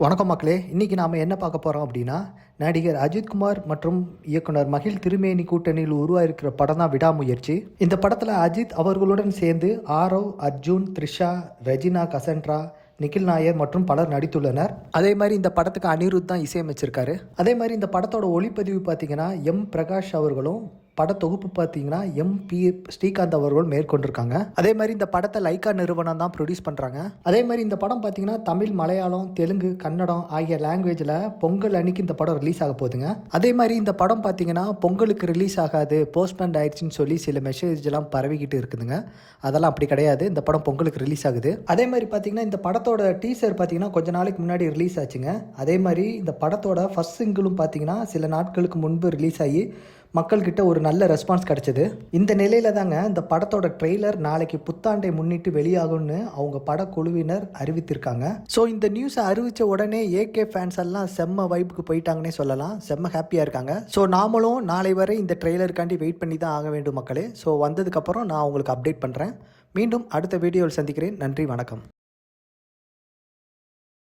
வணக்கம் மக்களே, இன்றைக்கி நாம் என்ன பார்க்க போகிறோம் அப்படின்னா, நடிகர் அஜித்குமார் மற்றும் இயக்குனர் மகிழ் திருமேனி கூட்டணியில் உருவாயிருக்கிற படம் தான் விடாமுயற்சி. இந்த படத்தில் அஜித் அவர்களுடன் சேர்ந்து ஆரவ், அர்ஜுன், த்ரிஷா, ரெஜினா கசன்ட்ரா, நிகில் நாயர் மற்றும் பலர் நடித்துள்ளனர். அதே மாதிரி இந்த படத்துக்கு அனிருத் தான் இசையமைச்சிருக்காரு. அதே மாதிரி இந்த படத்தோட ஒளிப்பதிவு பார்த்தீங்கன்னா எம் பிரகாஷ் அவர்களும், படத்தொகுப்பு பார்த்தீங்கன்னா பி ஸ்ரீகாந்த் அவர்கள் மேற்கொண்டிருக்காங்க. அதே மாதிரி இந்த படத்தை லைக்கா நிறுவனம் தான் ப்ரொடியூஸ் பண்ணுறாங்க. அதே மாதிரி இந்த படம் பார்த்தீங்கன்னா தமிழ், மலையாளம், தெலுங்கு, கன்னடம் ஆகிய லாங்குவேஜில் பொங்கல் அன்னைக்கு இந்த படம் ரிலீஸ் ஆக போகுதுங்க. அதே மாதிரி இந்த படம் பார்த்தீங்கன்னா பொங்கலுக்கு ரிலீஸ் ஆகாது, போஸ்ட்பேண்ட் ஆயிடுச்சுன்னு சொல்லி சில மெசேஜ்லாம் பரவிக்கிட்டு இருக்குதுங்க. அதெல்லாம் அப்படி கிடையாது, இந்த படம் பொங்கலுக்கு ரிலீஸ் ஆகுது. அதே மாதிரி பார்த்தீங்கன்னா இந்த படத்தோட டீசர் பார்த்தீங்கன்னா கொஞ்ச நாளைக்கு முன்னாடி ரிலீஸ் ஆச்சுங்க. அதே மாதிரி இந்த படத்தோட ஃபர்ஸ்ட் சிங்கிளும் பார்த்தீங்கன்னா சில நாட்களுக்கு முன்பு ரிலீஸ் ஆகி மக்கள்கிட்ட ஒரு நல்ல ரெஸ்பான்ஸ் கிடைச்சது. இந்த நிலையில தாங்க இந்த படத்தோட ட்ரெய்லர் நாளைக்கு புத்தாண்டை முன்னிட்டு வெளியாகும்னு அவங்க படக்குழுவினர் அறிவித்திருக்காங்க. ஸோ இந்த நியூஸை அறிவித்த உடனே ஏகே ஃபேன்ஸ் எல்லாம் செம்ம வைப்புக்கு போயிட்டாங்கன்னே சொல்லலாம். செம்ம ஹாப்பியாக இருக்காங்க. ஸோ நாமளும் நாளை வரை இந்த ட்ரெய்லருக்காண்டி வெயிட் பண்ணி தான் ஆக வேண்டும் மக்களே. ஸோ வந்ததுக்கப்புறம் நான் உங்களுக்கு அப்டேட் பண்ணுறேன். மீண்டும் அடுத்த வீடியோவில் சந்திக்கிறேன். நன்றி, வணக்கம்.